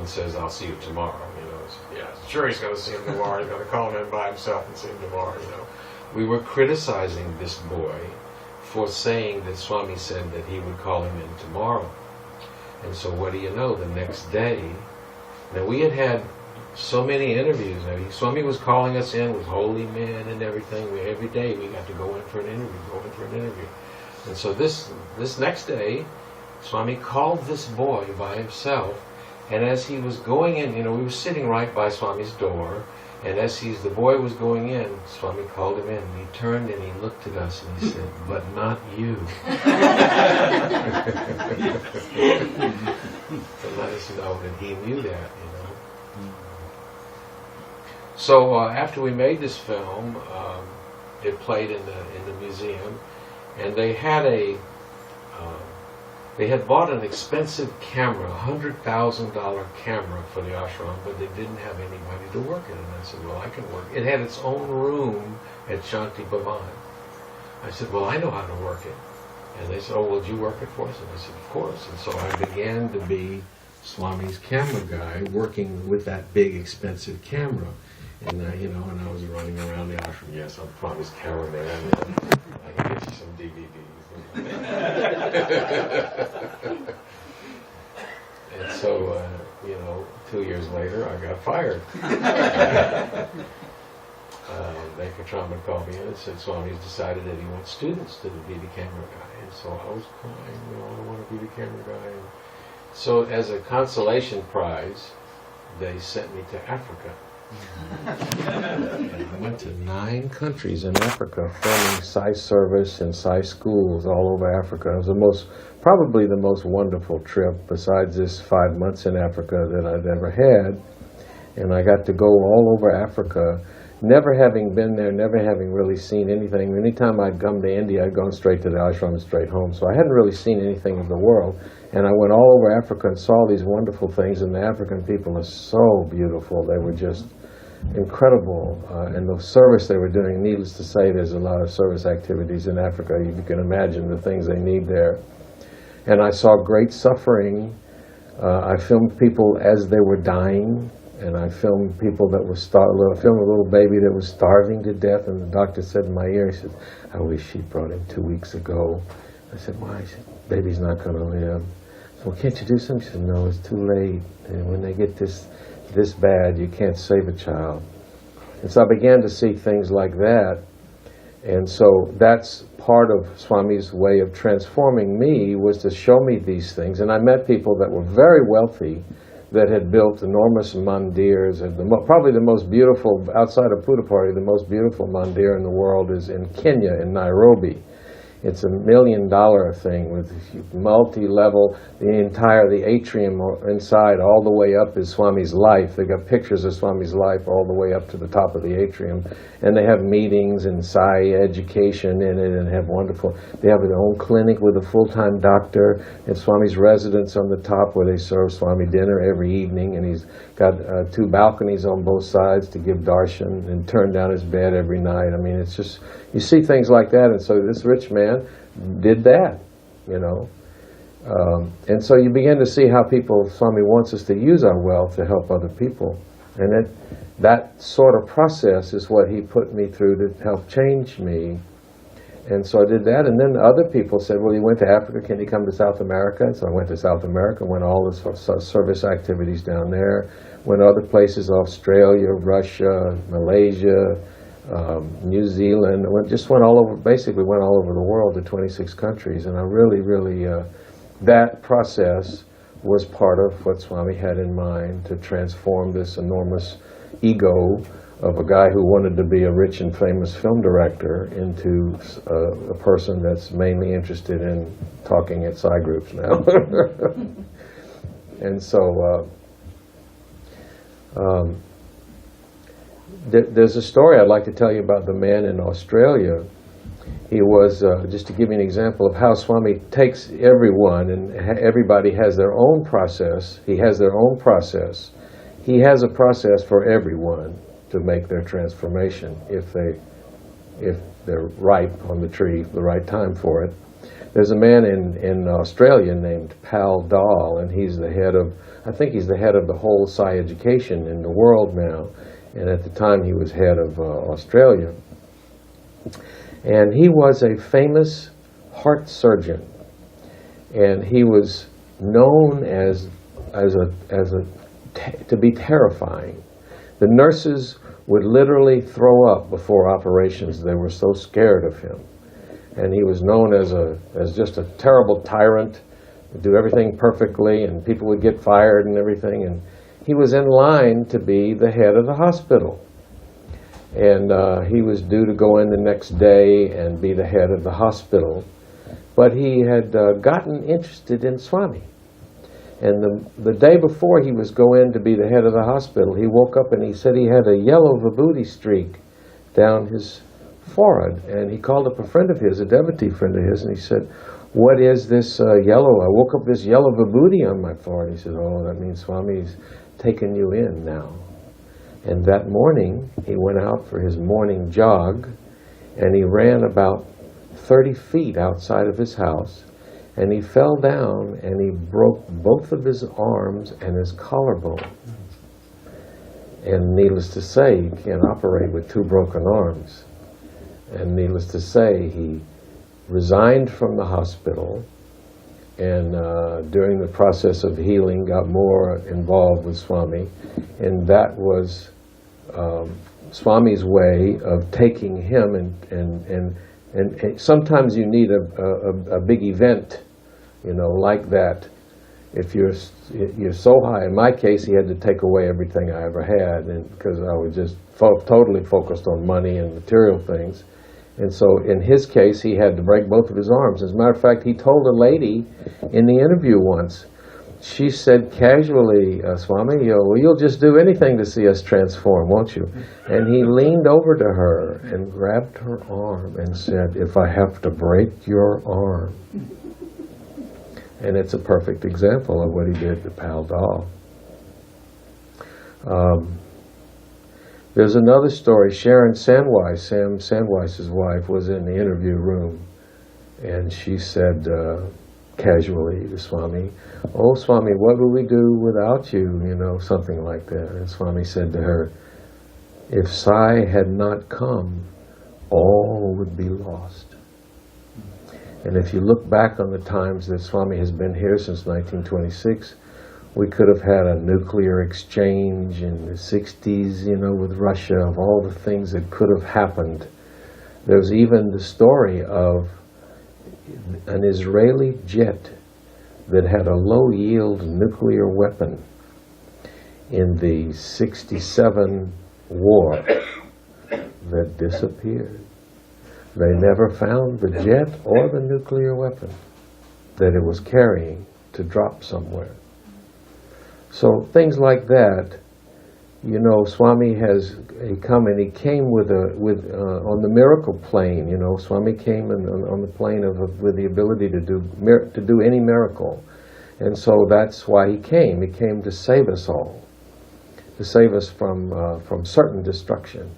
and says, I'll see you tomorrow. Yeah, sure he's going to see him tomorrow. He's going to call him in by himself and see him tomorrow. We were criticizing this boy for saying that Swami said that he would call him in tomorrow. And so what do you know, the next day, now we had so many interviews. Swami was calling us in with holy men and everything. Every day we got to go in for an interview, And so this next day, Swami called this boy by himself, and as he was going in, we were sitting right by Swami's door, and as the boy was going in, Swami called him in, and he turned and he looked at us and he said, "But not you." To let us know that he knew that, So after we made this film, it played in the museum, and they had bought an expensive camera, $100,000 camera for the ashram, but they didn't have anybody to work it. And I said, well, I can work. It had its own room at Shanti Bhavan. I said, well, I know how to work it. And they said, oh, would you work it for us? And I said, of course. And so I began to be Swami's camera guy, working with that big, expensive camera. And and I was running around the ashram. Yes, I'm Swami's cameraman. I can get you some DVDs. And so, 2 years later, I got fired. Venkatraman called me in and said, Swami's decided that he wants students to be the camera guy. And so I was crying, I don't want to be the camera guy. And so as a consolation prize, they sent me to Africa. And I went to 9 countries in Africa, filming Sai service and Sai schools all over Africa. It was probably the most wonderful trip, besides this 5 months in Africa, that I'd ever had. And I got to go all over Africa, never having been there, never having really seen anything. Anytime I'd come to India, I'd gone straight to the ashram and straight home. So I hadn't really seen anything of the world. And I went all over Africa and saw these wonderful things, and the African people are so beautiful. They were just incredible, and the service they were doing, needless to say, there's a lot of service activities in Africa. You can imagine the things they need there. And I saw great suffering. I filmed people as they were dying, and I filmed people that were I filmed a little baby that was starving to death, and the doctor said in my ear, he said, I wish she'd brought him 2 weeks ago. I said, why? He said, baby's not going to live. I said, well, can't you do something? She said, no, it's too late. And when they get this bad, you can't save a child. And so I began to see things like that. And so that's part of Swami's way of transforming me, was to show me these things. And I met people that were very wealthy, that had built enormous mandirs. And probably the most beautiful, outside of Puttaparthi, the most beautiful mandir in the world is in Kenya, in Nairobi. It's $1 million thing with multi-level, the atrium inside all the way up is Swami's life. They got pictures of Swami's life all the way up to the top of the atrium. And they have meetings and Sai education in it, and they have their own clinic with a full-time doctor, and Swami's residence on the top where they serve Swami dinner every evening, and he's got 2 balconies on both sides to give darshan, and turn down his bed every night. I mean, it's just, you see things like that, and so this rich man did that, and so you begin to see how Swami wants us to use our wealth to help other people. And that sort of process is what he put me through to help change me. And so I did that, and then other people said, well, you went to Africa, can you come to South America? And so I went to South America, went all the service activities down there, went other places, Australia, Russia, Malaysia, New Zealand, went all over, basically went all over the world to 26 countries. And I really, that process was part of what Swami had in mind, to transform this enormous ego of a guy who wanted to be a rich and famous film director into a person that's mainly interested in talking at Sai groups now. And so there's a story I'd like to tell you about the man in Australia. He was, just to give you an example of how Swami takes everyone, and everybody has their own process. He has their own process. He has a process for everyone to make their transformation if they're ripe on the tree, the right time for it. There's a man in Australia named Pal Dahl, and he's the head of, I think he's the head of the whole Psi education in the world now. And at the time he was head of Australia. And he was a famous heart surgeon. And he was known to be terrifying. The nurses would literally throw up before operations. They were so scared of him. And he was known as just a terrible tyrant, do everything perfectly, and people would get fired and everything. And he was in line to be the head of the hospital. And he was due to go in the next day and be the head of the hospital. But he had gotten interested in Swami. And the day before he was going to be the head of the hospital, he woke up and he said he had a yellow vibhuti streak down his forehead. And he called up a friend of his, a devotee friend of his, and he said, "What is this yellow? I woke up this yellow vibhuti on my forehead." He said, "Oh, that means Swami's taken you in now." And that morning, he went out for his morning jog, and he ran about 30 feet outside of his house, and he fell down and he broke both of his arms and his collarbone. And needless to say, you can't operate with two broken arms. And needless to say, he resigned from the hospital, and during the process of healing got more involved with Swami, and that was Swami's way of taking him, and sometimes you need a big event, like that. If you're so high, in my case, he had to take away everything I ever had, and because I was just totally focused on money and material things. And so in his case, he had to break both of his arms. As a matter of fact, he told a lady in the interview once, she said casually, "Swami, you'll just do anything to see us transform, won't you?" And he leaned over to her and grabbed her arm and said, "If I have to break your arm." And it's a perfect example of what he did to Pal Dahl. There's another story. Sharon Sandweiss, Sam Sandweiss's wife, was in the interview room, and she said casually to Swami, "Oh, Swami, what would we do without you?" Something like that. And Swami said to her, "If Sai had not come, all would be lost." And if you look back on the times that Swami has been here since 1926, we could have had a nuclear exchange in the 60s, with Russia, of all the things that could have happened. There's even the story of an Israeli jet that had a low-yield nuclear weapon in the 67 war that disappeared. They never found the jet or the nuclear weapon that it was carrying to drop somewhere. So things like that, Swami has come, and he came on the miracle plane. Swami came on the plane with the ability to do any miracle, and so that's why he came. He came to save us all, to save us from certain destruction.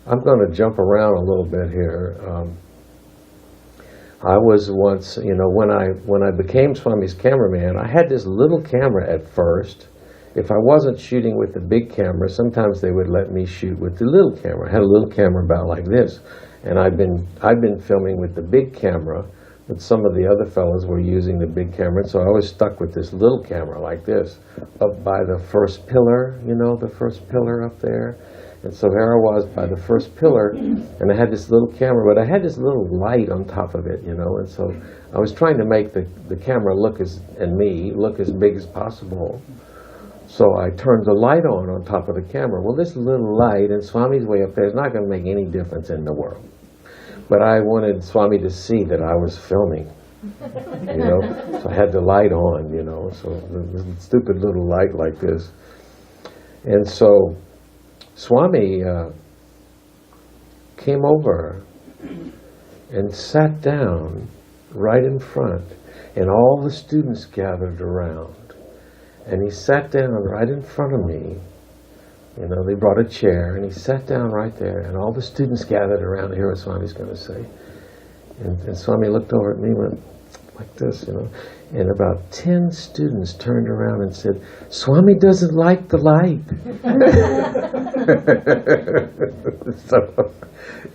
I'm going to jump around a little bit here. I was once, when I became Swami's cameraman, I had this little camera at first. If I wasn't shooting with the big camera, sometimes they would let me shoot with the little camera. I had a little camera about like this, and I've been filming with the big camera, but some of the other fellows were using the big camera, so I was stuck with this little camera like this, up by the first pillar, the first pillar up there. And so here I was by the first pillar, and I had this little camera, but I had this little light on top of it, and so I was trying to make the camera look as big as possible. So I turned the light on top of the camera. Well, this little light, and Swami's way up there, is not going to make any difference in the world. But I wanted Swami to see that I was filming, So I had the light on, so the stupid little light like this. And so Swami came over and sat down right in front, and all the students gathered around. And he sat down right in front of me. They brought a chair, and he sat down right there, and all the students gathered around to hear what Swami's going to say. And Swami looked over at me and went like this, and about 10 students turned around and said, Swami doesn't like the light. So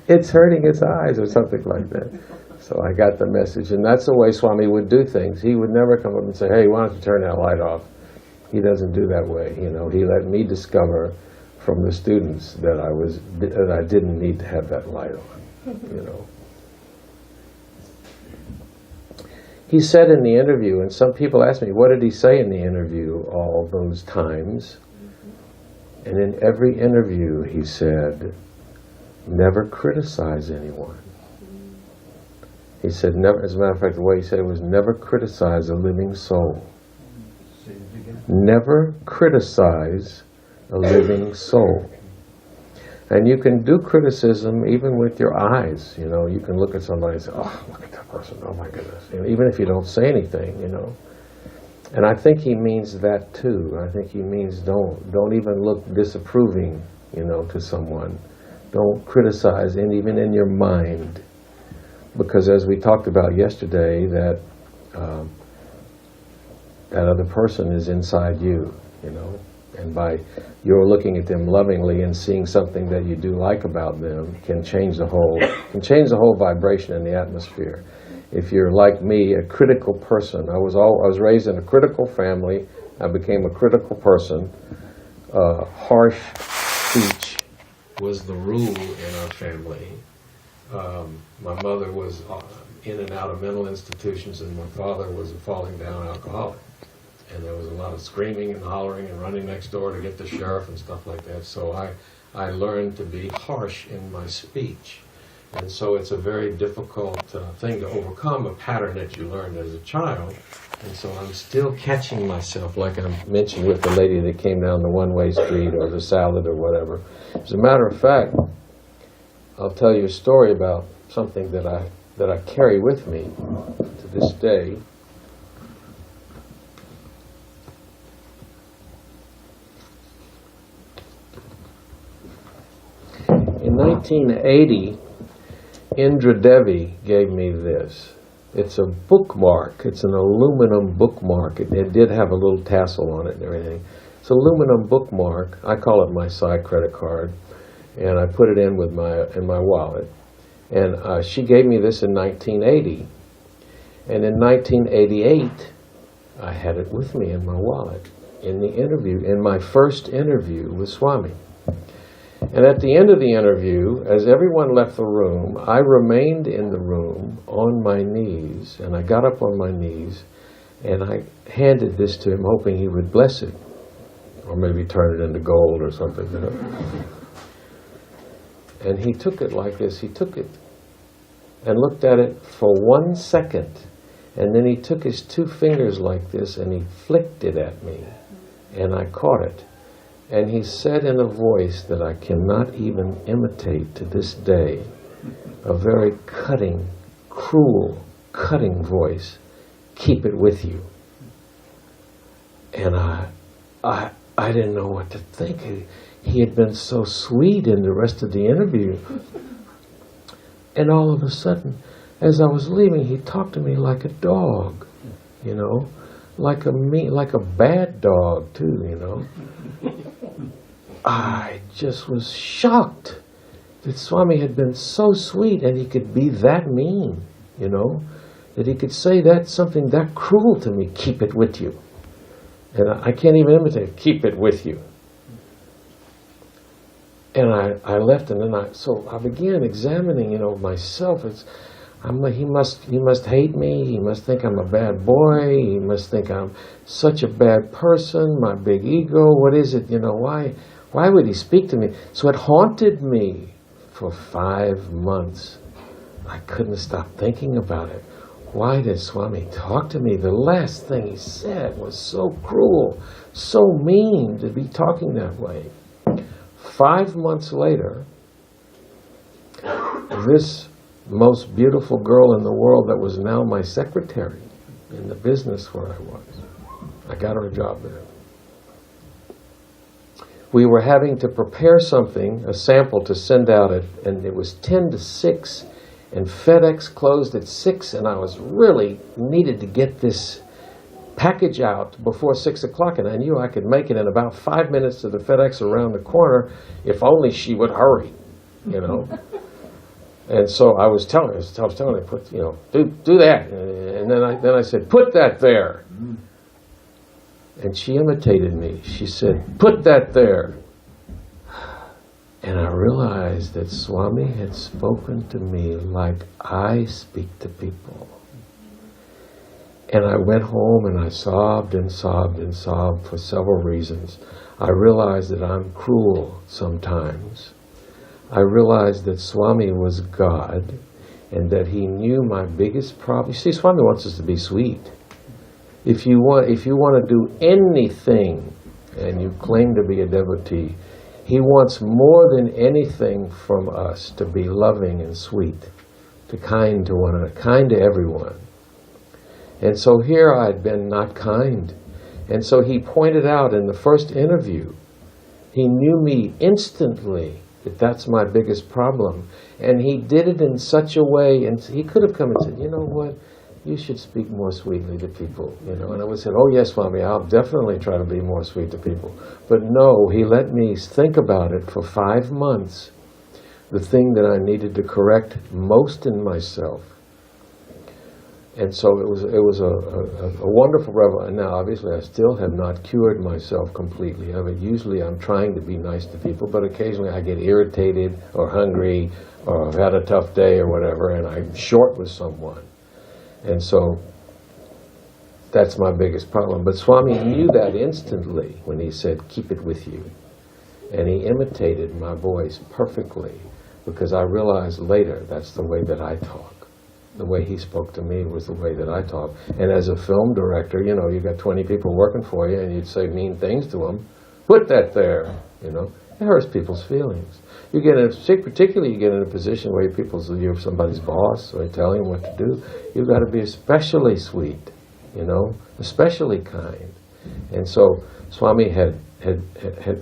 it's hurting his eyes or something like that. So I got the message, and that's the way Swami would do things. He would never come up and say, hey, why don't you turn that light off? He doesn't do that way. He let me discover from the students that I didn't need to have that light on. He said in the interview, and some people ask me, what did he say in the interview all those times? And in every interview he said, never criticize anyone. He said, never, as a matter of fact, the way he said it was, never criticize a living soul. Never criticize a living soul. And you can do criticism even with your eyes. You can look at somebody and say, oh, look at that person, oh my goodness. Even if you don't say anything, And I think he means that too. I think he means don't even look disapproving, to someone. Don't criticize, and even in your mind. Because as we talked about yesterday, that other person is inside you, and by you're looking at them lovingly and seeing something that you do like about them can change the whole vibration in the atmosphere. If you're like me, a critical person, I was raised in a critical family. I became a critical person. Harsh speech was the rule in our family. My mother was in and out of mental institutions, and my father was a falling down alcoholic. And there was a lot of screaming and hollering and running next door to get the sheriff and stuff like that. So I learned to be harsh in my speech. And so it's a very difficult thing to overcome, a pattern that you learned as a child. And so I'm still catching myself, like I mentioned with the lady that came down the one-way street or the salad or whatever. As a matter of fact, I'll tell you a story about something that I carry with me to this day. In 1980, Indra Devi gave me this. It's a bookmark. It's an aluminum bookmark. It did have a little tassel on it and everything. It's an aluminum bookmark. I call it my Psy credit card. And I put it in my wallet. And she gave me this in 1980. And in 1988, I had it with me in my wallet in my first interview with Swami. And at the end of the interview, as everyone left the room, I remained in the room on my knees, and I got up on my knees, and I handed this to him, hoping he would bless it, or maybe turn it into gold or something. And he took it like this. He took it and looked at it for 1 second, and then he took his 2 fingers like this, and he flicked it at me, and I caught it. And he said in a voice that I cannot even imitate to this day, a very cutting, cruel, cutting voice, keep it with you. And I didn't know what to think. He had been so sweet in the rest of the interview. And all of a sudden, as I was leaving, he talked to me like a dog, like a bad dog too, I just was shocked that Swami had been so sweet and he could be that mean, that he could say something that cruel to me, keep it with you. And I can't even imitate, keep it with you. And I left, and then I began examining, myself. He must hate me. He must think I'm a bad boy. He must think I'm such a bad person. My big ego. What is it? Why would he speak to me? So it haunted me for 5 months. I couldn't stop thinking about it. Why did Swami talk to me? The last thing he said was so cruel, so mean to be talking that way. 5 months later, this most beautiful girl in the world that was now my secretary in the business where I was, I got her a job there. We were having to prepare something, a sample to send out, and it was 10 to 6 And FedEx closed at 6, and I was really needed to get this package out before 6 o'clock, and I knew I could make it in about 5 minutes to the FedEx around the corner if only she would hurry, you know. And so I was telling her, put, you know, do that. And then I said, put that there. And she imitated me. She said, put that there. And I realized that Swami had spoken to me like I speak to people. And I went home and I sobbed and sobbed and sobbed for several reasons. I realized that I'm cruel sometimes. I realized that Swami was God and that he knew my biggest problem. You see, Swami wants us to be sweet. If you want to do anything and you claim to be a devotee, he wants more than anything from us to be loving and sweet, to kind to one another, kind to everyone. And so here I'd been not kind. And so he pointed out in the first interview, he knew me instantly that that's my biggest problem. And he did it in such a way, and he could have come and said, you know what, you should speak more sweetly to people, you know. And I would say, oh yes, Swami, I'll definitely try to be more sweet to people. But no, he let me think about it for 5 months, the thing that I needed to correct most in myself. And so it was a wonderful revelation. Now, obviously, I still have not cured myself completely. I mean, usually I'm trying to be nice to people, but occasionally I get irritated or hungry or I've had a tough day or whatever, and I'm short with someone. And so that's my biggest problem. But Swami knew that instantly when he said, keep it with you. And he imitated my voice perfectly, because I realized later that's the way that I talk. The way he spoke to me was the way that I talk. And as a film director, you know, you got 20 people working for you and you'd say mean things to them. Put that there, you know. It hurts people's feelings. You get particularly you get in a position where you're somebody's boss or telling them what to do. You've got to be especially sweet, you know, especially kind. And so Swami had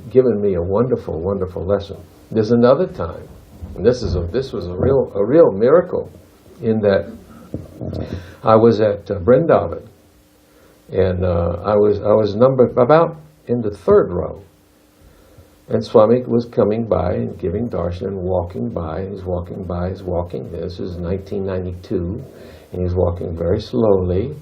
given me a wonderful, wonderful lesson. There's another time, and this was a real miracle, in that I was at Vrindavan, and I was numbered about in the third row, and Swami was coming by and giving darshan and walking by, and he's walking. This is 1992, and he's walking very slowly,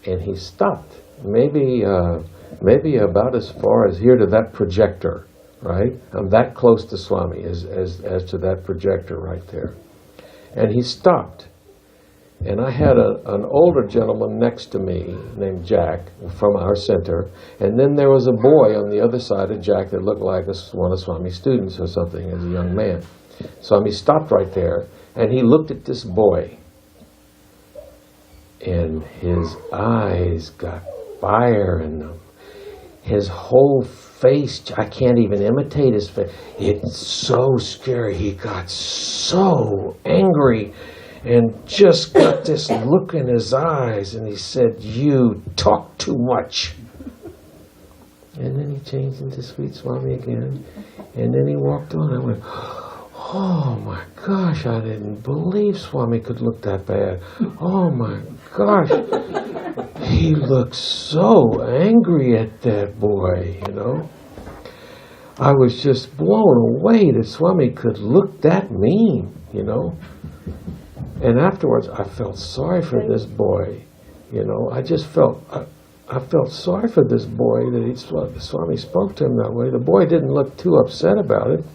and he stopped, maybe about as far as here to that projector, right? I'm that close to Swami as to that projector right there. And he stopped. And I had an older gentleman next to me named Jack from our center. And then there was a boy on the other side of Jack that looked like one of Swami's students or something as a young man. Swami stopped right there and he looked at this boy. And his eyes got fire in them. His whole face, I can't even imitate his face. It's so scary. He got so angry and just got this look in his eyes, and he said, "You talk too much." And then he changed into Sweet Swami again, and then he walked on. I went, oh my gosh, I didn't believe Swami could look that bad. Oh my gosh. He looked so angry at that boy, you know. I was just blown away that Swami could look that mean, you know. And afterwards, I felt sorry for this boy, you know. I just felt, I felt sorry for this boy that Swami spoke to him that way. The boy didn't look too upset about it.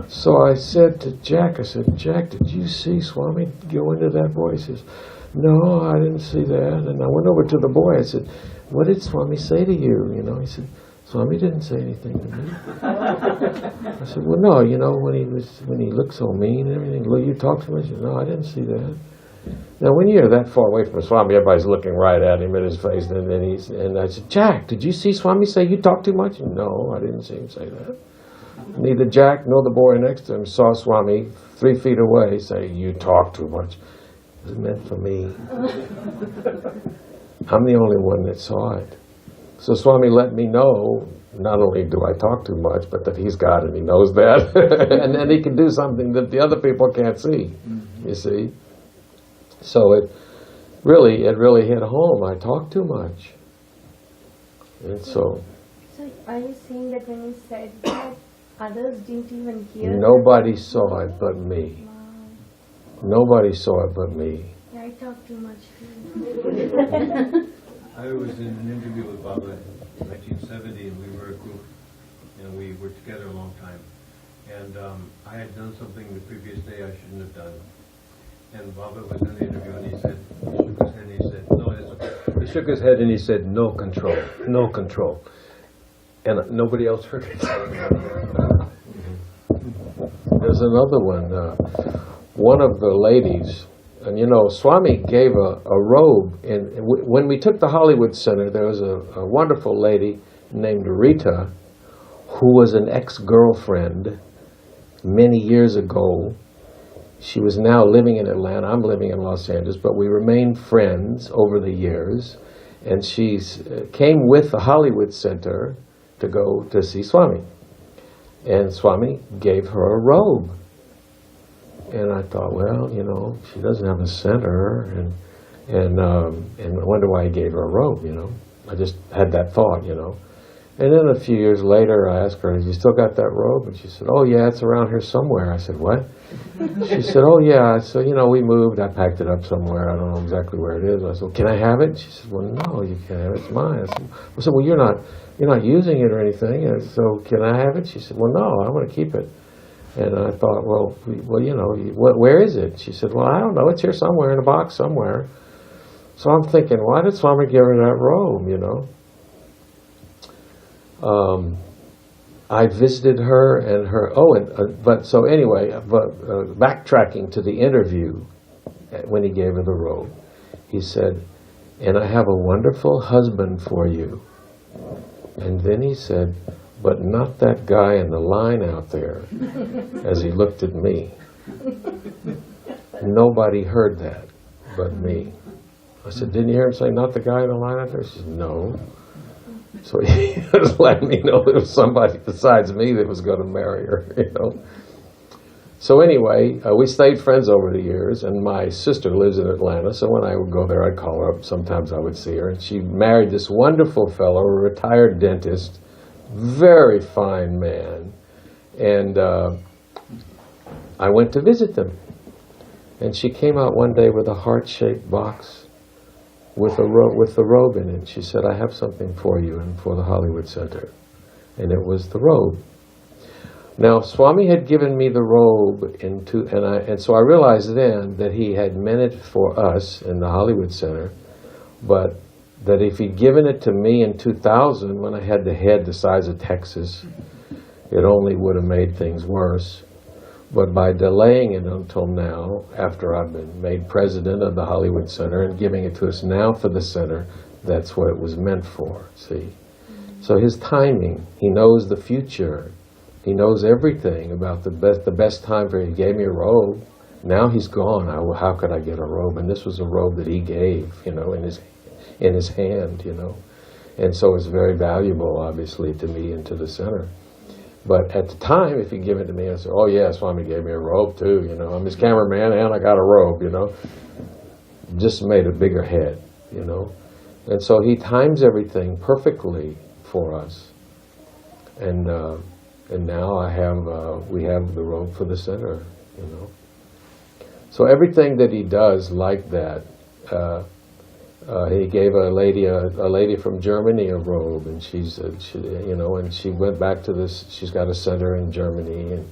So I said to Jack, Jack, did you see Swami go into that boy? He says, no, I didn't see that. And I went over to the boy. I said, what did Swami say to you? You know, he said, Swami didn't say anything to me. I said, well, no, you know, when he looked so mean and everything, you talked to him? I said, no, I didn't see that. Now, when you're that far away from Swami, everybody's looking right at him in his face. And I said, Jack, did you see Swami say you talk too much? And, no, I didn't see him say that. Neither Jack nor the boy next to him saw Swami 3 feet away say, you talk too much. It was meant for me. I'm the only one that saw it. So Swami let me know, not only do I talk too much, but that he's God and he knows that. And then he can do something that the other people can't see. you see. So it really hit home. I talk too much. And so are you saying that when you said that, others didn't even hear? Nobody saw it but me. Wow. Nobody saw it but me. Yeah, I talk too much. I was in an interview with Baba in 1970, and we were a group, and we were together a long time. And I had done something the previous day I shouldn't have done. And Baba was in the interview, and he shook his head and he said, no control, no control. And nobody else heard it. There's another one. One of the ladies, and Swami gave a robe. And when we took the Hollywood Center, there was a wonderful lady named Rita, who was an ex-girlfriend many years ago. She was now living in Atlanta. I'm living in Los Angeles, but we remained friends over the years. And she came with the Hollywood Center to go to see Swami. And Swami gave her a robe. And I thought, well, she doesn't have a center, and I wonder why he gave her a robe, I just had that thought, And then a few years later, I asked her, "Have you still got that robe?" And she said, "Oh, yeah, it's around here somewhere." I said, "What?" She said, "Oh, yeah. So, we moved. I packed it up somewhere. I don't know exactly where it is." I said, "Well, can I have it?" She said, "Well, no, you can't have it. It's mine." I said, "Well, you're not using it or anything. And so can I have it?" She said, "Well, no, I want to keep it." And I thought, well, where is it? She said, "Well, I don't know. It's here somewhere in a box somewhere." So I'm thinking, why did Swami give her that robe, I visited her and her, backtracking to the interview when he gave her the robe, he said, "And I have a wonderful husband for you." And then he said, "But not that guy in the line out there," as he looked at me. Nobody heard that but me. I said, "Didn't you hear him say, 'Not the guy in the line out there'?" She said, "No." So he was letting me know there was somebody besides me that was going to marry her, So anyway, we stayed friends over the years, and my sister lives in Atlanta, so when I would go there, I'd call her up. Sometimes I would see her, and she married this wonderful fellow, a retired dentist, very fine man, and I went to visit them. And she came out one day with a heart-shaped box with the robe in it. She said, "I have something for you and for the Hollywood Center." And it was the robe. Now, Swami had given me the robe and so I realized then that he had meant it for us in the Hollywood Center, but that if he'd given it to me in 2000 when I had the head the size of Texas, it only would have made things worse. But by delaying it until now, after I've been made president of the Hollywood Center and giving it to us now for the center, that's what it was meant for, see? So his timing, he knows the future. He knows everything about the best time for him. He gave me a robe. Now he's gone. How could I get a robe? And this was a robe that he gave, in his hand, And so it's very valuable, obviously, to me and to the center. But at the time, if he'd given it to me, I'd say, "Oh, yeah, Swami gave me a robe, too, I'm his cameraman, and I got a robe, Just made a bigger head, And so he times everything perfectly for us. And now we have the robe for the center, So everything that he does like that, he gave a lady from Germany a robe, and and she went back to this. She's got a center in Germany,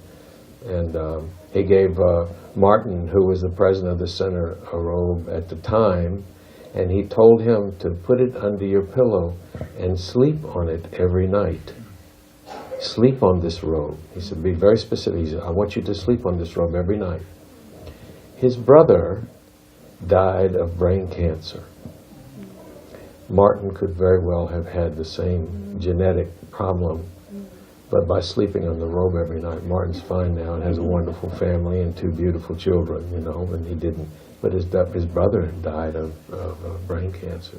and he gave Martin, who was the president of the center, a robe at the time, and he told him to put it under your pillow and sleep on it every night. Sleep on this robe. He said, be very specific. He said, "I want you to sleep on this robe every night." His brother died of brain cancer. Martin could very well have had the same genetic problem, but by sleeping on the robe every night, Martin's fine now and has a wonderful family and 2 beautiful children, and he didn't. But his brother died of brain cancer.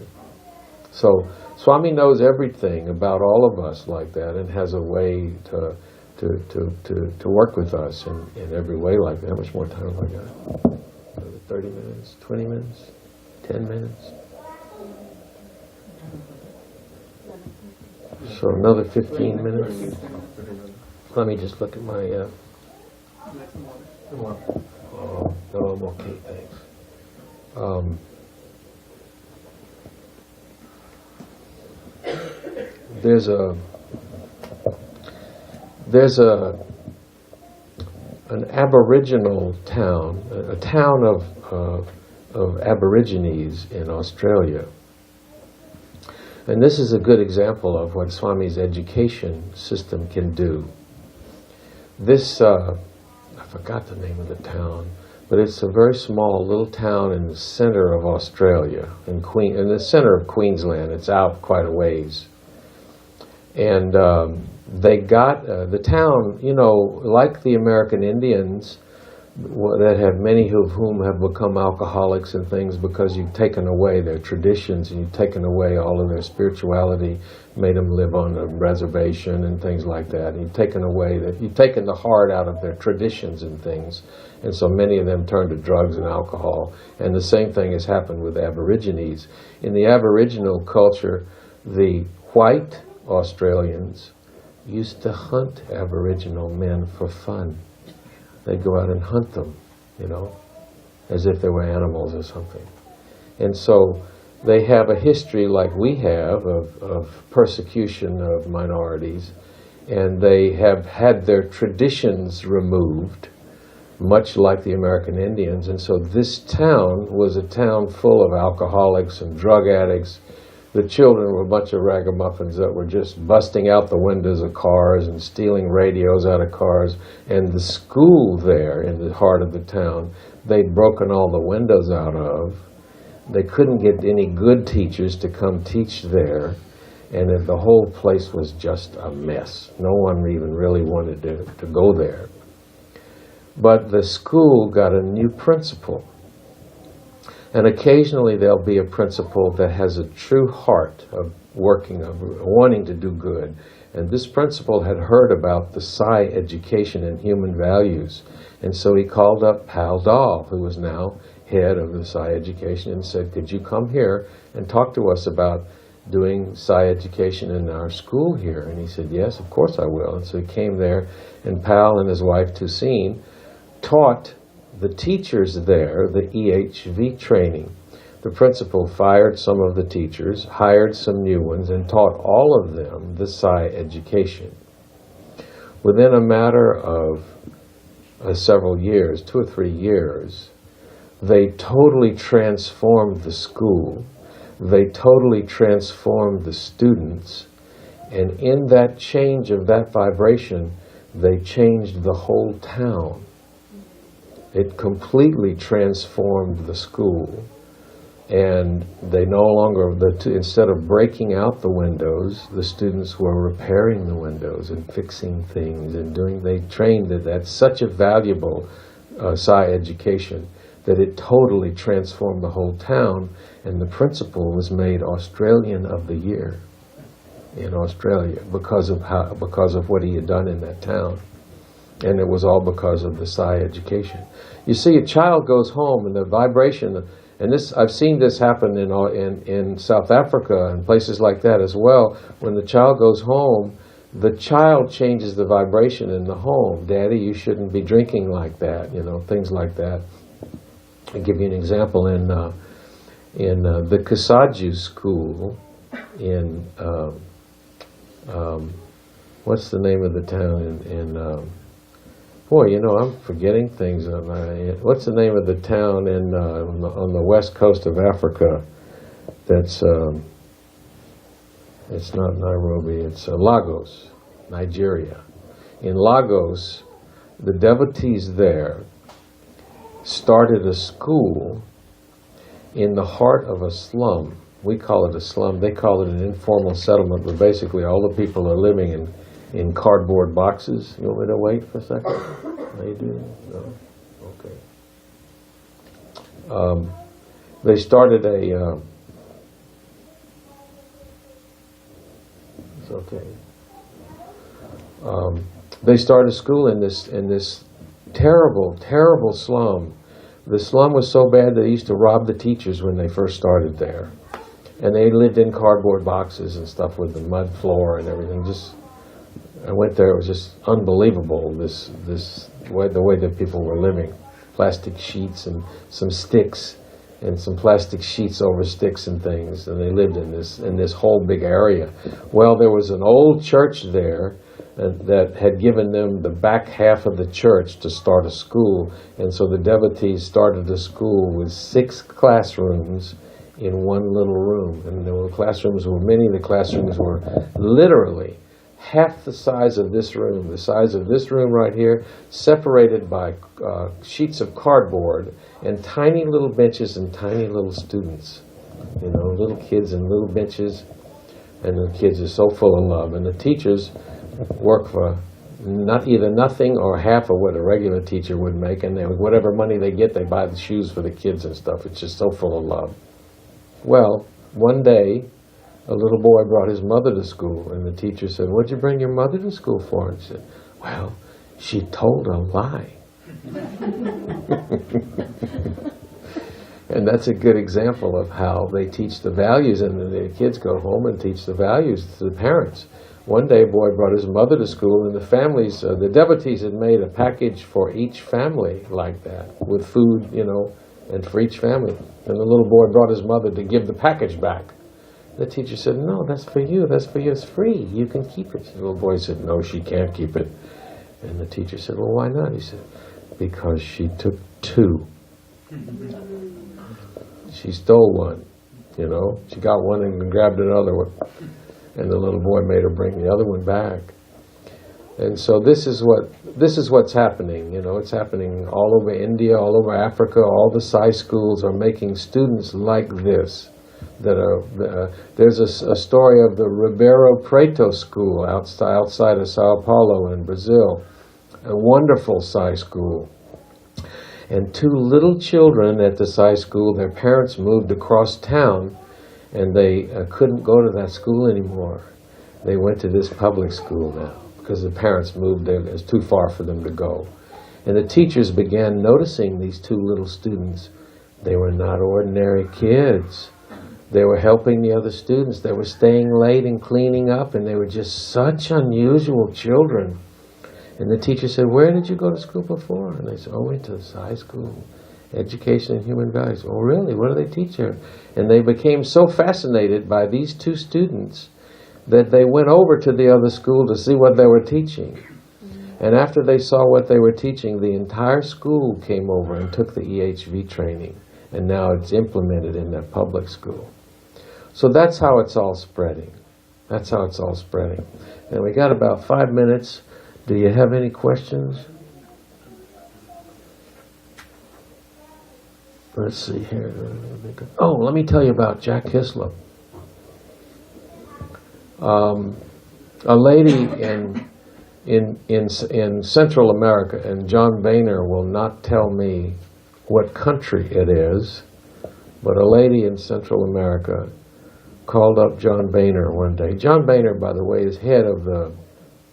So Swami knows everything about all of us like that, and has a way to work with us in every way like that. How much more time have I got? 30 minutes, 20 minutes, 10 minutes. So another 15 minutes. Let me just look at my, oh, no, I'm okay, thanks. There's an Aboriginal town, a town of Aborigines in Australia. And this is a good example of what Swami's education system can do. This, I forgot the name of the town, but it's a very small little town in the center of Australia, in the center of Queensland. It's out quite a ways. And they got the town, you know, like the American Indians, that have many of whom have become alcoholics and things because you've taken away their traditions and you've taken away all of their spirituality, made them live on a reservation and things like that. And you've taken the heart out of their traditions and things. And so many of them turn to drugs and alcohol. And the same thing has happened with Aborigines. In the Aboriginal culture, the white Australians used to hunt Aboriginal men for fun. They'd go out and hunt them, you know, as if they were animals or something. And so they have a history like we have of persecution of minorities, and they have had their traditions removed, much like the American Indians. And so this town was a town full of alcoholics and drug addicts. The children were a bunch of ragamuffins that were just busting out the windows of cars and stealing radios out of cars. And the school there in the heart of the town, they'd broken all the windows out of. They couldn't get any good teachers to come teach there. And the whole place was just a mess. No one even really wanted to go there. But the school got a new principal. And occasionally there'll be a principal that has a true heart of working, of wanting to do good. And this principal had heard about the Psi education and human values. And so he called up Pal Dahl, who was now head of the Psi education, and said, could you come here and talk to us about doing Psi education in our school here? And he said, yes, of course I will. And so he came there, and Pal and his wife Toussaint taught the teachers there the EHV training. The principal fired some of the teachers, hired some new ones, and taught all of them the Psi education. Within a matter of several years, 2 or 3 years, they totally transformed the school. They totally transformed the students. And in that change of that vibration, they changed the whole town. It completely transformed the school, and they no longer, instead of breaking out the windows, the students were repairing the windows and fixing things and they trained that that's such a valuable Psi education that it totally transformed the whole town, and the principal was made Australian of the Year in Australia because of what he had done in that town. And it was all because of the Psi education. You see, a child goes home and the vibration, and this I've seen this happen in South Africa and places like that as well. When the child goes home, the child changes the vibration in the home. Daddy, you shouldn't be drinking like that, you know, things like that. I'll give you an example. In the Kasaju school in, what's the name of the town in boy, you know, I'm forgetting things. What's the name of the town on the west coast of Africa? That's it's not Nairobi. It's Lagos, Nigeria. In Lagos, the devotees there started a school in the heart of a slum. We call it a slum. They call it an informal settlement, but basically all the people are living in cardboard boxes. You want me to wait for a second? How you doing? No? Okay. They started it's okay. They started a school in this terrible, terrible slum The slum was so bad they used to rob the teachers when they first started there. And they lived in cardboard boxes and stuff with the mud floor and everything. I went there, it was just unbelievable, the way that people were living. Plastic sheets and some sticks and some plastic sheets over sticks and things, and they lived in this whole big area. Well, there was an old church there that had given them the back half of the church to start a school, and so the devotees started a school with 6 classrooms in one little room. And many of the classrooms were literally half the size of this room, the size of this room right here, separated by sheets of cardboard and tiny little benches and tiny little students. Little kids and little benches, and the kids are so full of love. And the teachers work for either nothing or half of what a regular teacher would make, and whatever money they get, they buy the shoes for the kids and stuff. It's just so full of love. Well, one day, a little boy brought his mother to school, and the teacher said, "What'd you bring your mother to school for?" And he said, "Well, she told a lie." And that's a good example of how they teach the values, and then the kids go home and teach the values to the parents. One day, a boy brought his mother to school, and the devotees had made a package for each family like that, with food, and for each family. And the little boy brought his mother to give the package back. The teacher said, "No, that's for you, it's free, you can keep it." The little boy said, "No, she can't keep it." And the teacher said, "Well, why not?" He said, "Because she took 2. She stole one, She got one and grabbed another one. And the little boy made her bring the other one back. And so this is what's happening. It's happening all over India, all over Africa. All the Sai schools are making students like this. There's a story of the Ribeirão Preto school outside of Sao Paulo in Brazil, a wonderful Sai school. And 2 little children at the Sai school, their parents moved across town, and they couldn't go to that school anymore. They went to this public school now because the parents moved there. It was too far for them to go. And the teachers began noticing these 2 little students. They were not ordinary kids. They were helping the other students. They were staying late and cleaning up, and they were just such unusual children. And the teacher said, "Where did you go to school before?" And they said, "Oh, went to the Sai school, Education and Human Values." "Oh, really? What do they teach here?" And they became so fascinated by these 2 students that they went over to the other school to see what they were teaching. And after they saw what they were teaching, the entire school came over and took the EHV training. And now it's implemented in their public school. So that's how it's all spreading. That's how it's all spreading. And we got about 5 minutes. Do you have any questions? Let's see here. Oh, let me tell you about Jack Hislop. A lady in Central America, and John Boehner will not tell me what country it is, but a lady in Central America called up John Boehner one day. John Boehner, by the way, is head of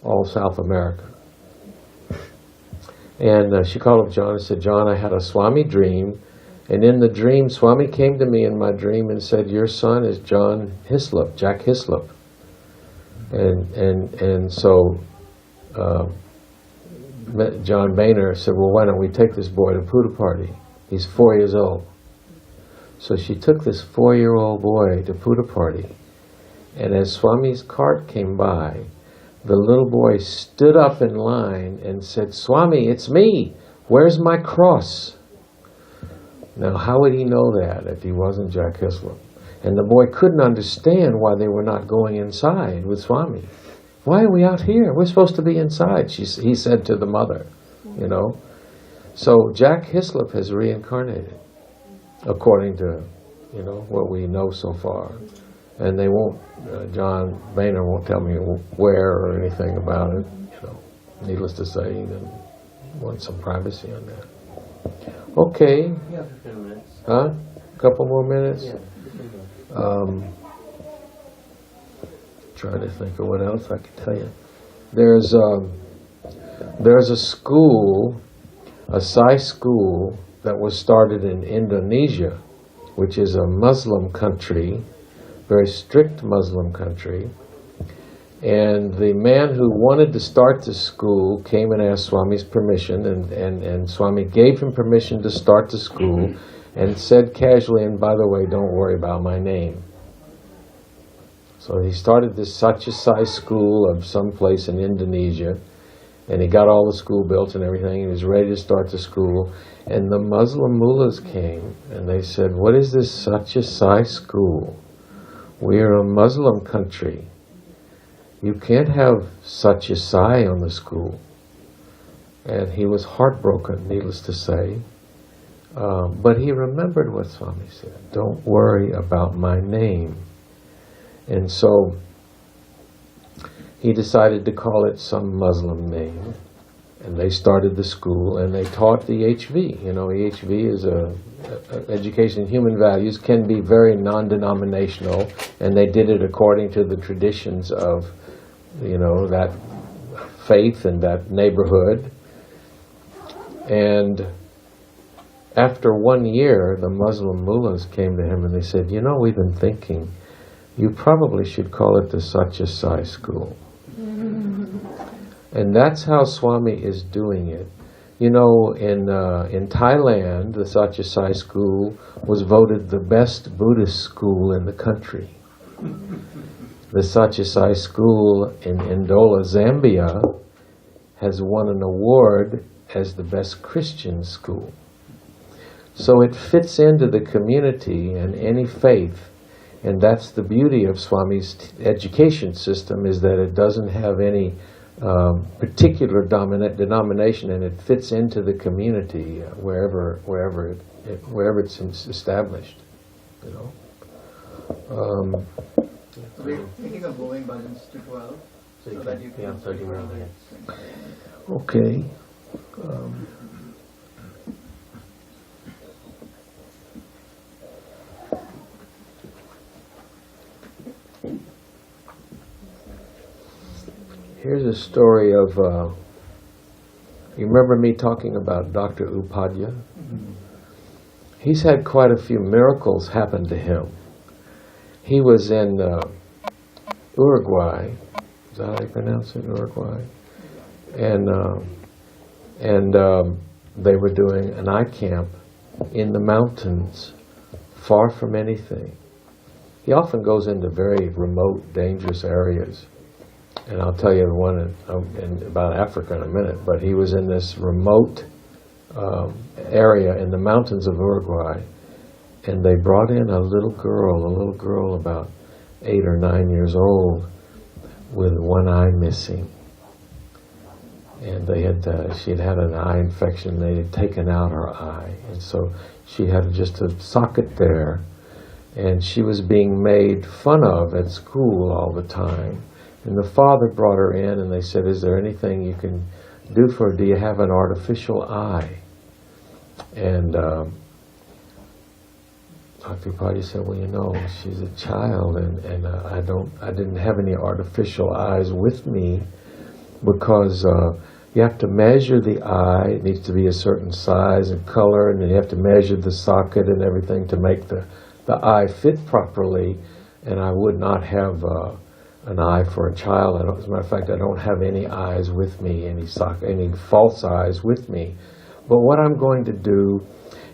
all South America. And she called up John and said, "John, I had a Swami dream, and in the dream, Swami came to me in my dream and said, 'Your son is John Hislop, Jack Hislop.'" And so John Boehner said, "Well, why don't we take this boy to Puda Party? He's 4 years old." So she took this 4-year-old boy to Puda Party, and as Swami's cart came by, the little boy stood up in line and said, "Swami, it's me. Where's my cross?" Now, how would he know that if he wasn't Jack Hislop? And the boy couldn't understand why they were not going inside with Swami. "Why are we out here? We're supposed to be inside," he said to the mother, So Jack Hislop has reincarnated, according to, what we know so far. And they won't, John Boehner won't tell me where or anything about it, Needless to say, he wants some privacy on that. Okay. Yeah, for a few minutes. Huh? Couple more minutes? Yeah. Trying to think of what else I can tell you. There's a school, a Sai school that was started in Indonesia, which is a Muslim country, very strict Muslim country. And the man who wanted to start the school came and asked Swami's permission, and Swami gave him permission to start the school, and said casually, and by the way, don't worry about my name. So he started this Satsung school of some place in Indonesia, and he got all the school built and everything. He was ready to start the school, and the Muslim mullahs came, and they said, what is this Satsung school? We are a Muslim country. You can't have Satsung on the school. And he was heartbroken, needless to say. But he remembered what Swami said. Don't worry about my name. And so he decided to call it some Muslim name. And they started the school, and they taught the EHV. You know, EHV is education in human values, can be very non-denominational, and they did it according to the traditions of, you know, that faith and that neighborhood. And after 1 year, the Muslim mullahs came to him and they said, you know, we've been thinking, you probably should call it the Satsung school. And that's how Swami is doing it. You know, in Thailand, the Satsung school was voted the best Buddhist school in the country. The Satsung school in Ndola, Zambia, has won an award as the best Christian school. So it fits into the community and any faith, and that's the beauty of Swami's education system, is that it doesn't have any particular denomination, and it fits into the community wherever it's established. You know. We're thinking of moving bhajans to 12, so that you can... Yeah, 30 more minutes. Okay. Here's a story of, you remember me talking about Dr. Upadhyaya? Mm-hmm. He's had quite a few miracles happen to him. He was in Uruguay, is that how you pronounce it, Uruguay? And they were doing an eye camp in the mountains, far from anything. He often goes into very remote, dangerous areas. And I'll tell you one about Africa in a minute, but he was in this remote area in the mountains of Uruguay, and they brought in a little girl about 8 or 9 years old with one eye missing. And they had she had an eye infection. They had taken out her eye, and so she had just a socket there, and she was being made fun of at school all the time. And the father brought her in, and they said, is there anything you can do for her? Do you have an artificial eye? And Dr. Upadhyaya said, well, you know, she's a child, and I didn't have any artificial eyes with me, because you have to measure the eye. It needs to be a certain size and color, and then you have to measure the socket and everything to make the eye fit properly. And I would not have an eye for a child. As a matter of fact, I don't have any eyes with me, any false eyes with me. But what I'm going to do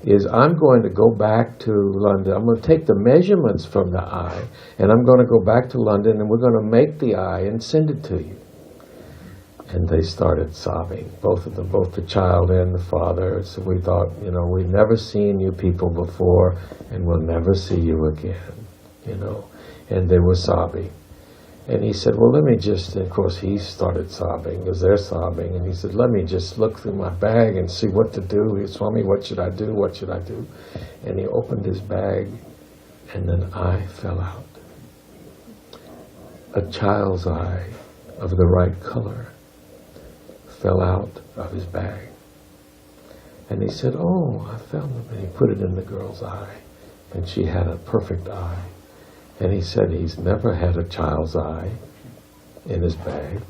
is I'm going to go back to London. I'm going to take the measurements from the eye, and I'm going to go back to London, and we're going to make the eye and send it to you. And they started sobbing, both of them, both the child and the father. So we thought, you know, we've never seen you people before, and we'll never see you again, you know. And they were sobbing. And he said, well, let me just, and of course he started sobbing because they're sobbing. And he said, let me just look through my bag and see what to do. He said, Swami, what should I do? What should I do? And he opened his bag, and an eye fell out. A child's eye of the right color fell out of his bag. And he said, oh, I found them. And he put it in the girl's eye. And she had a perfect eye. And he said he's never had a child's eye in his bag.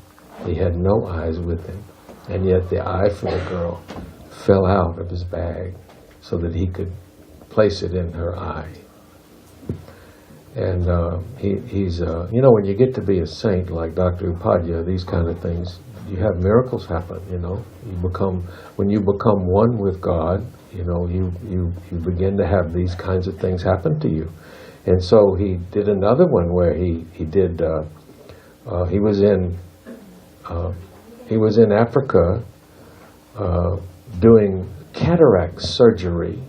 He had no eyes with him. And yet the eye for the girl fell out of his bag. so that he could place it in her eye. And he's, when you get to be a saint like Dr. Upadhyaya, these kind of things, you have miracles happen, when you become one with God, you begin to have these kinds of things happen to you. And so he did another one where he was in Africa doing cataract surgery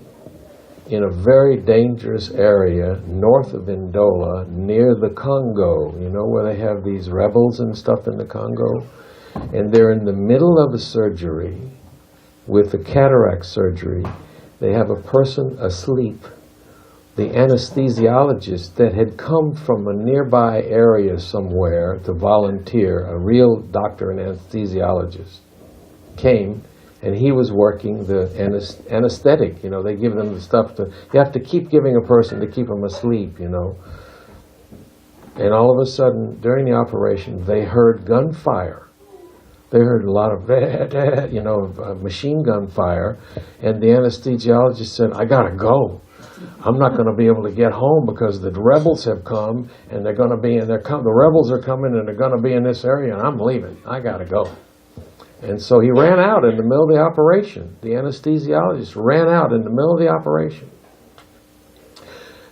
in a very dangerous area north of Ndola, near the Congo, where they have these rebels and stuff in the Congo. And they're in the middle of a surgery with the cataract surgery. They have a person asleep. The anesthesiologist that had come from a nearby area somewhere to volunteer, a real doctor and anesthesiologist, came, and he was working the anesthetic. They give them the stuff you have to keep giving a person to keep them asleep, And all of a sudden, during the operation, they heard gunfire. They heard a lot of, machine gun fire, and the anesthesiologist said, "I gotta go. I'm not going to be able to get home because the rebels have come, and they're going to be the rebels are coming, and they're going to be in this area, and I'm leaving. I got to go." And so he ran out in the middle of the operation. The anesthesiologist ran out in the middle of the operation.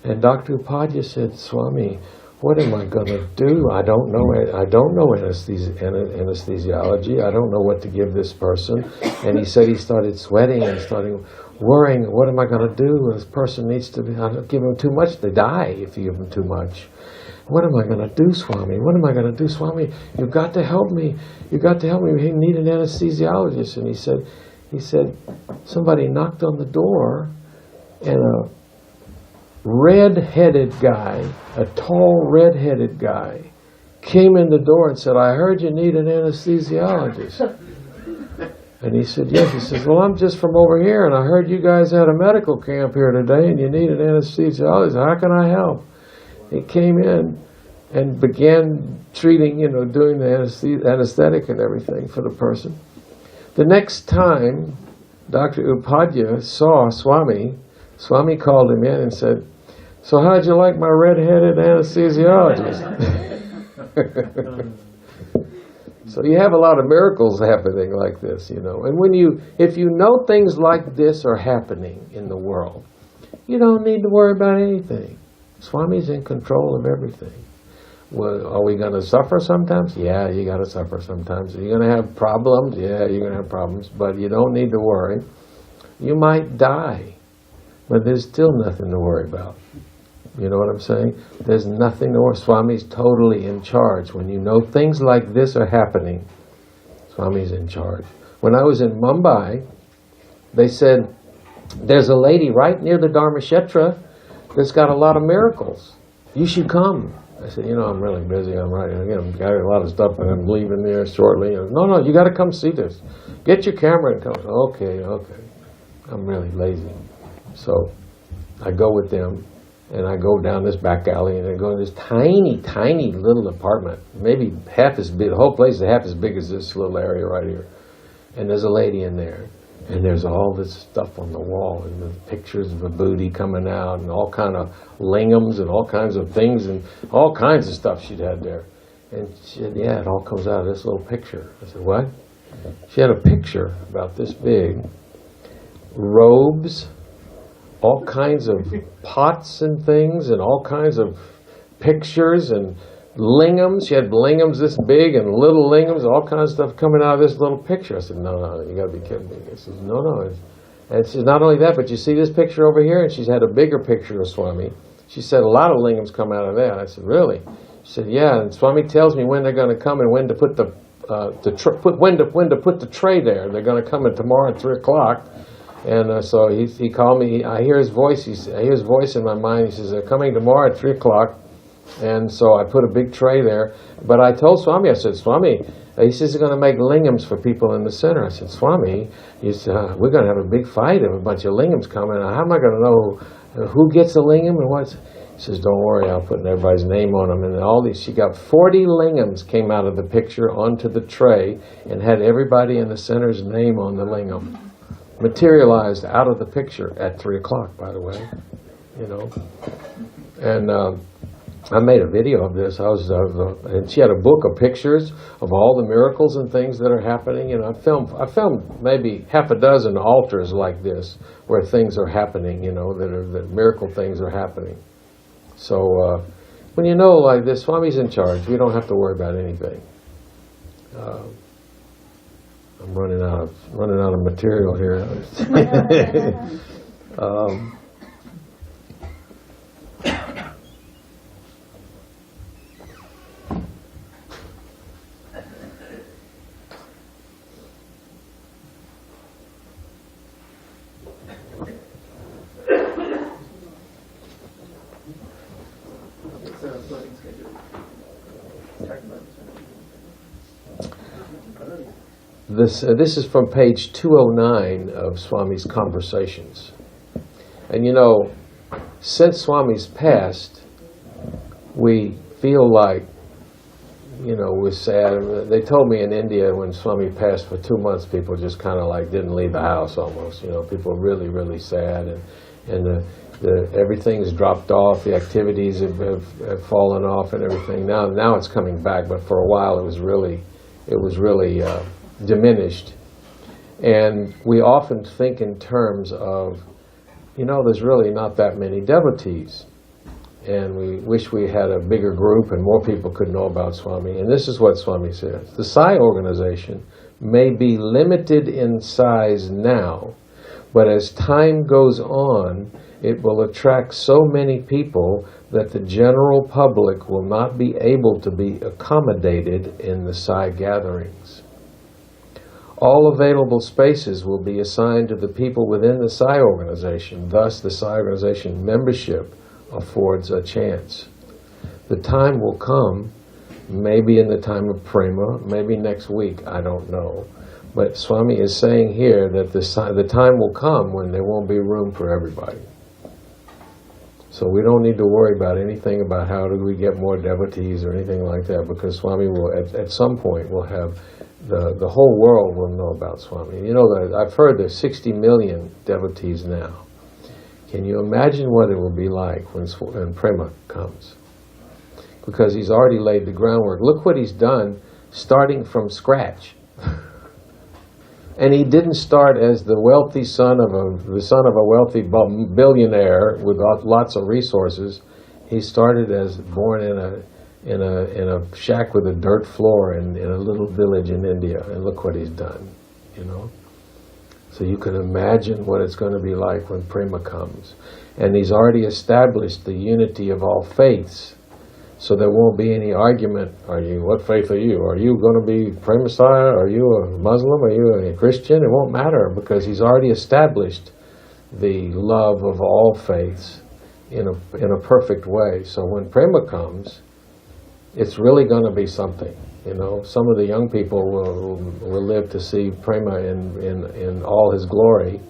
And Dr. Upadhyaya said, "Swami, what am I going to do? I don't know anesthesiology. I don't know what to give this person." And he said he started sweating and started worrying, what am I going to do? This person needs to be, I don't give them too much, they die if you give them too much. What am I going to do, Swami? What am I going to do, Swami? You've got to help me. You've got to help me. We need an anesthesiologist. And he said, somebody knocked on the door, and a red-headed guy, a tall red-headed guy, came in the door and said, "I heard you need an anesthesiologist." And he said, "Yes." He says, "Well, I'm just from over here, and I heard you guys had a medical camp here today, and you need an anesthesiologist. How can I help?" He came in and began treating, doing the anesthetic and everything for the person. The next time Dr. Upadhyaya saw Swami called him in and said, "So how'd you like my red-headed anesthesiologist?" So you have a lot of miracles happening like this, And if you know things like this are happening in the world, you don't need to worry about anything. Swami's in control of everything. Well, are we going to suffer sometimes? Yeah, you got to suffer sometimes. Are you going to have problems? Yeah, you're going to have problems. But you don't need to worry. You might die, but there's still nothing to worry about. You know what I'm saying? There's nothing to worry. Swami's totally in charge. When you know things like this are happening, Swami's in charge. When I was in Mumbai, they said, there's a lady right near the Dharmashetra that's got a lot of miracles. You should come. I said, I'm really busy. I'm got a lot of stuff, and I'm leaving there shortly. No, you got to come see this. Get your camera and come. Okay. I'm really lazy. So I go with them, and I go down this back alley, and I go in this tiny, tiny little apartment, maybe half as big. The whole place is half as big as this little area right here. And there's a lady in there. And there's all this stuff on the wall, and the pictures of a booty coming out, and all kind of lingams, and all kinds of things, and all kinds of stuff she'd had there. And she said, "Yeah, it all comes out of this little picture." I said, "What?" She had a picture about this big, robes, all kinds of pots and things, and all kinds of pictures, and lingams. She had lingams this big and little lingams, all kinds of stuff coming out of this little picture. I said, no, you got to be kidding me. She says, no. And she said, not only that, but you see this picture over here? And she's had a bigger picture of Swami. She said, a lot of lingams come out of that. I said, really? She said, yeah. And Swami tells me when they're going to come and when to put when to put the tray there. They're going to come in tomorrow at 3:00. And so he called me. I hear his voice. I hear his voice in my mind. He says, they're coming tomorrow at 3:00. And so I put a big tray there. But I told Swami, I said, Swami, he says he's going to make lingams for people in the center. I said, Swami, we're going to have a big fight of a bunch of lingams coming. How am I going to know who gets a lingam and what? He says, don't worry, I'll put everybody's name on them. And all these, she got 40 lingams came out of the picture onto the tray and had everybody in the center's name on the lingam. materialized out of the picture at 3 o'clock, by the way, you know. And I made a video of this. And she had a book of pictures of all the miracles and things that are happening. And I filmed maybe half a dozen altars like this, where things are happening, you know, that miracle things are happening. So when you know like this, Swami's in charge. We don't have to worry about anything. I'm running out of material here. It's a floating schedule. Talking about This is from page 209 of Swami's Conversations. And you know, since Swami's passed, we feel like, you know, we're sad. They told me in India when Swami passed for 2 months, people just kind of like didn't leave the house almost. You know, people were really, really sad, and everything's dropped off. The activities have fallen off and everything. Now it's coming back, but for a while it was really diminished. And we often think in terms of, you know, there's really not that many devotees. And we wish we had a bigger group and more people could know about Swami. And this is what Swami says. The Sai organization may be limited in size now, but as time goes on, it will attract so many people that the general public will not be able to be accommodated in the Sai gatherings. All available spaces will be assigned to the people within the Sai organization. Thus, the Sai organization membership affords a chance. The time will come, maybe in the time of Prema, maybe next week, I don't know. But Swami is saying here that the time will come when there won't be room for everybody. So we don't need to worry about anything about how do we get more devotees or anything like that, because Swami will, at some point, will have, the whole world will know about Swami. You know, I've heard there's 60 million devotees now. Can you imagine what it will be like when Prema comes? Because he's already laid the groundwork. Look what he's done, starting from scratch. And he didn't start as the wealthy son of a wealthy billionaire with lots of resources. He started as born in a shack with a dirt floor in a little village in India, and look what he's done, you know. So you can imagine what it's going to be like when Prema comes. And he's already established the unity of all faiths. So there won't be any argument. What faith are you? Are you going to be Prema Sai? Are you a Muslim? Are you a Christian? It won't matter, because he's already established the love of all faiths in a perfect way. So when Prema comes, it's really going to be something. You know, some of the young people will live to see Prema in all his glory.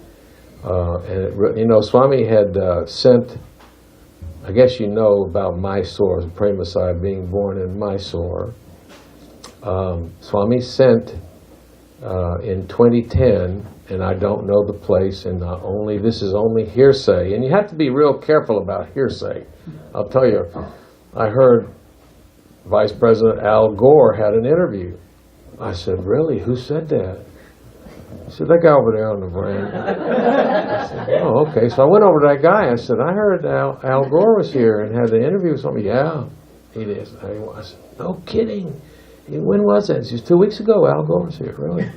You know, Swami had sent, I guess you know about Mysore, Prema Sai being born in Mysore. Swami sent in 2010, and I don't know the place, and this is only hearsay, and you have to be real careful about hearsay. I'll tell you, I heard Vice President Al Gore had an interview. I said, really? Who said that? He said, that guy over there on the veranda. I said, oh, okay. So I went over to that guy. I said, I heard Al Gore was here and had the interview with somebody. Yeah, he did. I said, no kidding. When was that? He said, 2 weeks ago, Al Gore was here. Really?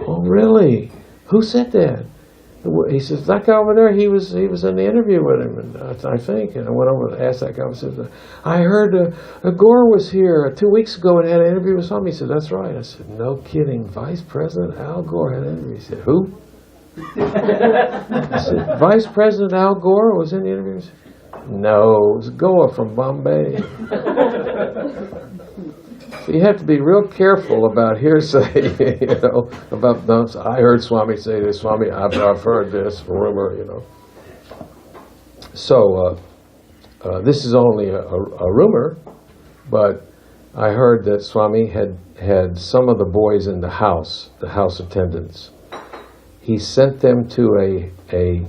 Oh, really? Who said that? He says, that guy over there, he was in the interview with him, and I think. And I went over and asked that guy. I said, I heard Gore was here 2 weeks ago and had an interview with somebody. He said, that's right. I said, no kidding. Vice President Al Gore had an interview. He said, who? I said, Vice President Al Gore was in the interview? He said, no, it was Gore from Bombay. So you have to be real careful about hearsay, you know, about I heard Swami say this, Swami, I've heard this, rumor, you know. So this is only a rumor, but I heard that Swami had some of the boys in the house attendants, he sent them to a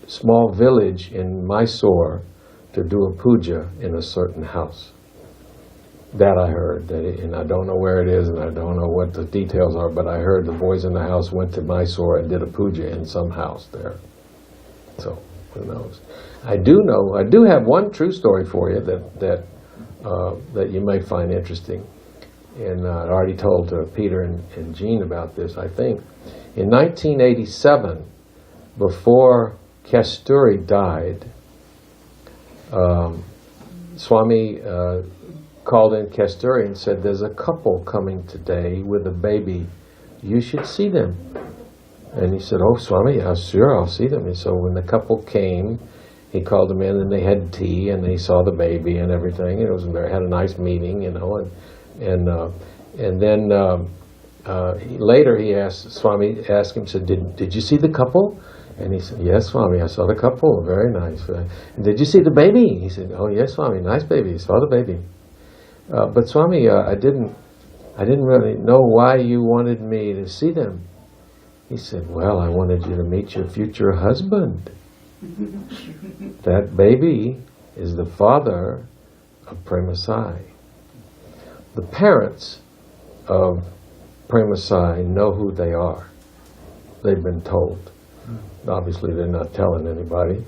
small village in Mysore to do a puja in a certain house. That I heard, and I don't know where it is, and I don't know what the details are, but I heard the boys in the house went to Mysore and did a puja in some house there. So, who knows? I do have one true story for you that you may find interesting. And I already told Peter and Jean about this, I think. In 1987, before Kasturi died, Swami called in Kasturi and said, there's a couple coming today with a baby. You should see them. And he said, oh, Swami, yeah, sure, I'll see them. And so when the couple came, he called them in and they had tea and they saw the baby and everything. It was they had a nice meeting, and then later he asked, Swami asked him, said, did you see the couple? And he said, yes, Swami, I saw the couple, very nice. And did you see the baby? He said, oh, yes, Swami, nice baby, saw the baby. But Swami, I didn't really know why you wanted me to see them. He said, well, I wanted you to meet your future husband. That baby is the father of Premasai. The parents of Premasai know who they are. They've been told. Obviously, they're not telling anybody.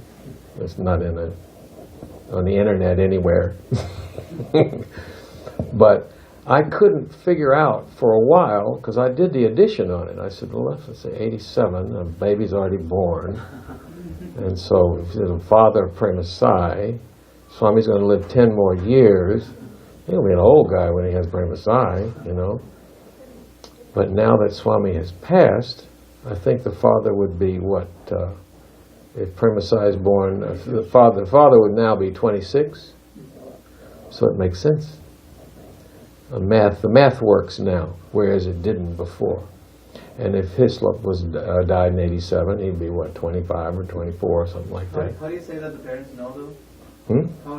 It's not on the internet anywhere. But I couldn't figure out for a while, because I did the addition on it. I said, well, let's say 87, the baby's already born. And so if the father of Premasai, Swami's going to live 10 more years. He'll be an old guy when he has Premasai, you know. But now that Swami has passed, I think the father would be what? If Premasai is born, the father would now be 26. So it makes sense. The math works now, whereas it didn't before. And if Hislop died in 87, he'd be what, 25 or 24 or something like that. How do you say that the parents know though?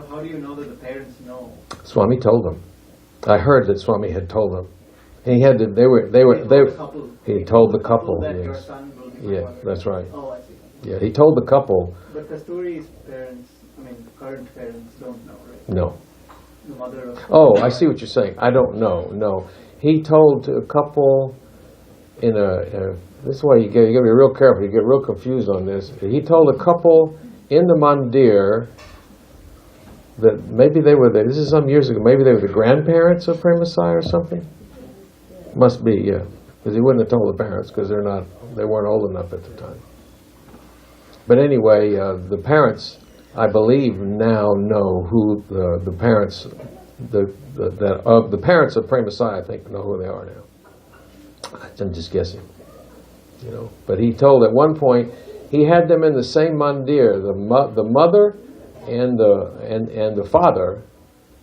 How do you know that the parents know? Swami told them. I heard that Swami had told them. He had to. He told the couple. That yes. your son will be Yeah, father. that's right. Oh, I see. Yeah, he told the couple. But Kasturi's parents, current parents don't know, right? No. The mother of... Oh, I see what you're saying. I don't know. No, he told a couple in this is why you got to be real careful. You get real confused on this. He told a couple in the mandir that maybe they were this is some years ago. Maybe they were the grandparents of Premasai or something. Must be, yeah, because he wouldn't have told the parents because they weren't old enough at the time. But anyway, the parents, I believe, now know who the parents the parents of Premasai, I think, know who they are now. I'm just guessing, you know. But he told at one point he had them in the same mandir, the mother and the father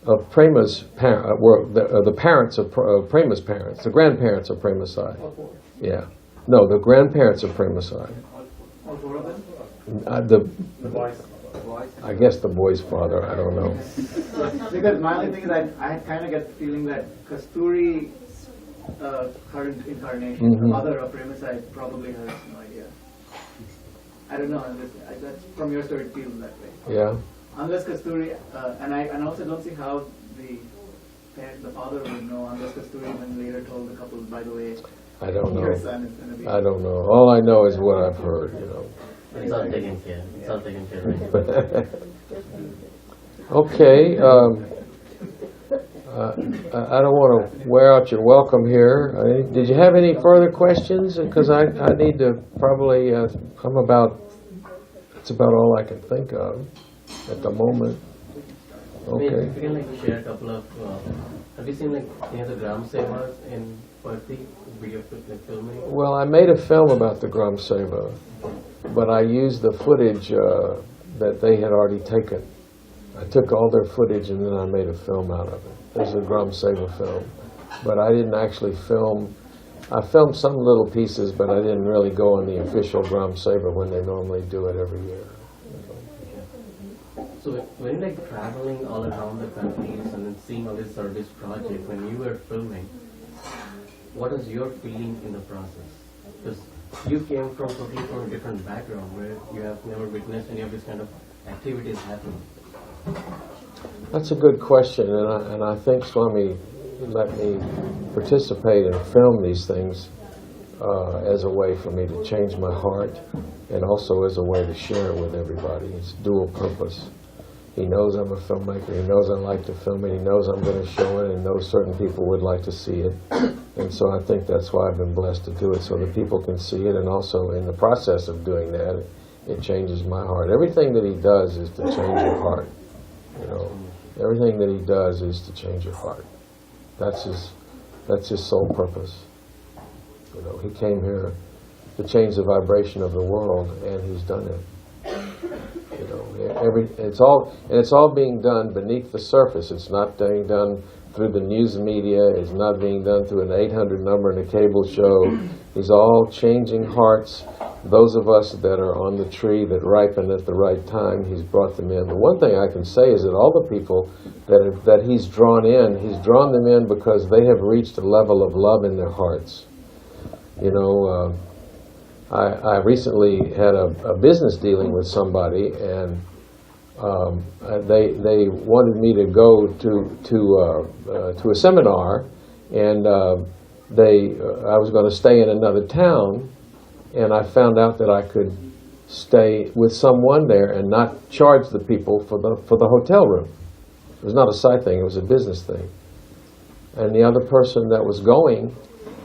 of Prema's were the parents of Prema's parents, the grandparents of Premasai. Yeah, no, the grandparents of Premasai. All four of them? The boys. I guess the boy's father. I don't know. Because my only thing is I kind of get the feeling that Kasturi's current incarnation, the mother of Premasai, probably has no idea. I don't know. That's from your story, it feels that way. Yeah. Unless Kasturi, and I also don't see how the father would know unless Kasturi even later told the couple, by the way, I don't know. your son is going to be... I don't know. All I know is what I've heard, you know. It's all taken care. It's all taken care of. Okay. I don't want to wear out your welcome here. Did you have any further questions? Because I need to probably, it's about all I can think of at the moment. Okay. If you can share a couple of, have you seen the Gram Sevas in Perthi, video filming? Well, I made a film about the Gram Seva, but I used the footage that they had already taken. I took all their footage and then I made a film out of it. There's a Gram Seva film, but I didn't actually film. I filmed some little pieces, but I didn't really go on the official Gram Seva when they normally do it every year. So when you're traveling all around the countries and then seeing all this service project, when you were filming, what was your feeling in the process? Because you came from totally from a different background where you have never witnessed any of this kind of activities happening. That's a good question, and I think Swami let me participate and film these things as a way for me to change my heart, and also as a way to share it with everybody. It's dual purpose. He knows I'm a filmmaker, he knows I like to film it, he knows I'm going to show it, and knows certain people would like to see it. And so I think that's why I've been blessed to do it, so that people can see it, and also in the process of doing that, it changes my heart. Everything that he does is to change your heart. You know, everything that he does is to change your heart. That's his sole purpose. You know, he came here to change the vibration of the world, and he's done it. You know, it's all being done beneath the surface. It's not being done through the news media. It's not being done through an 800 number in a cable show. He's all changing hearts. Those of us that are on the tree that ripen at the right time, he's brought them in. The one thing I can say is that all the people that he's drawn them in because they have reached a level of love in their hearts. You know, I recently had a business dealing with somebody, and they wanted me to go to a seminar, and I was going to stay in another town, and I found out that I could stay with someone there and not charge the people for the hotel room. It was not a side thing; it was a business thing. And the other person that was going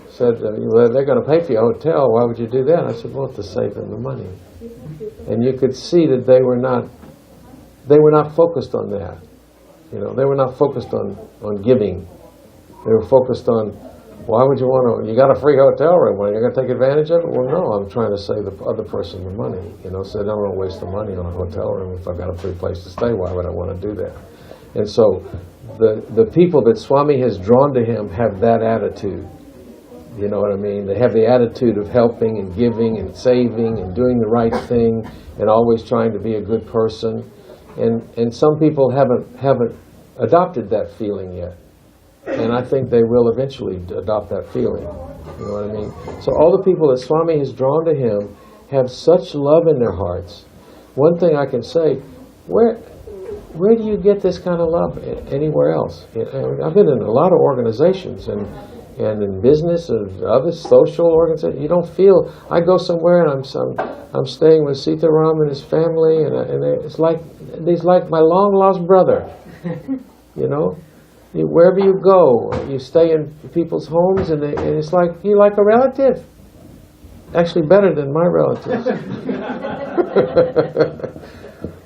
said, well, they're going to pay for your hotel, why would you do that? I said, well, to save them the money. And you could see that they were not focused on that. You know, they were not focused on giving. They were focused on, why would you want to, you got a free hotel room, are you going to take advantage of it? Well, no, I'm trying to save the other person the money. You know, so I don't want to waste the money on a hotel room. If I've got a free place to stay, why would I want to do that? And so the people that Swami has drawn to him have that attitude. You know what I mean? They have the attitude of helping and giving and saving and doing the right thing and always trying to be a good person. And some people haven't adopted that feeling yet. And I think they will eventually adopt that feeling. You know what I mean? So all the people that Swami has drawn to him have such love in their hearts. One thing I can say, where do you get this kind of love anywhere else? I've been in a lot of organizations and in business and other social organizations, you don't feel. I go somewhere and I'm staying with Sitaram and his family, and it's like he's like my long lost brother. You know, wherever you go, you stay in people's homes, and it's like you're like a relative. Actually, better than my relatives.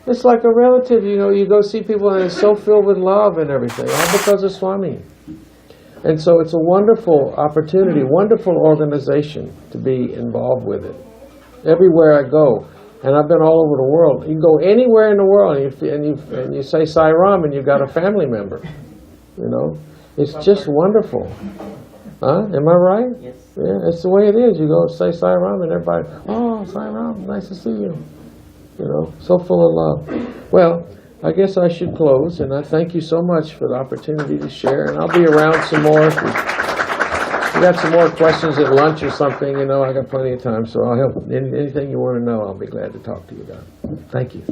It's like a relative. You know, you go see people and it's so filled with love and everything, all because of Swami. And so it's a wonderful opportunity, wonderful organization to be involved with it. Everywhere I go, and I've been all over the world. You can go anywhere in the world, and you say Sai Ram, and you've got a family member. You know, it's just wonderful. Huh? Am I right? Yes. Yeah, it's the way it is. You go say Sai Ram, and everybody, oh, Sai Ram, nice to see you. You know, so full of love. Well, I guess I should close, and I thank you so much for the opportunity to share, and I'll be around some more. If you got some more questions at lunch or something, you know, I got plenty of time, so I'll help. Anything you want to know, I'll be glad to talk to you about. Thank you.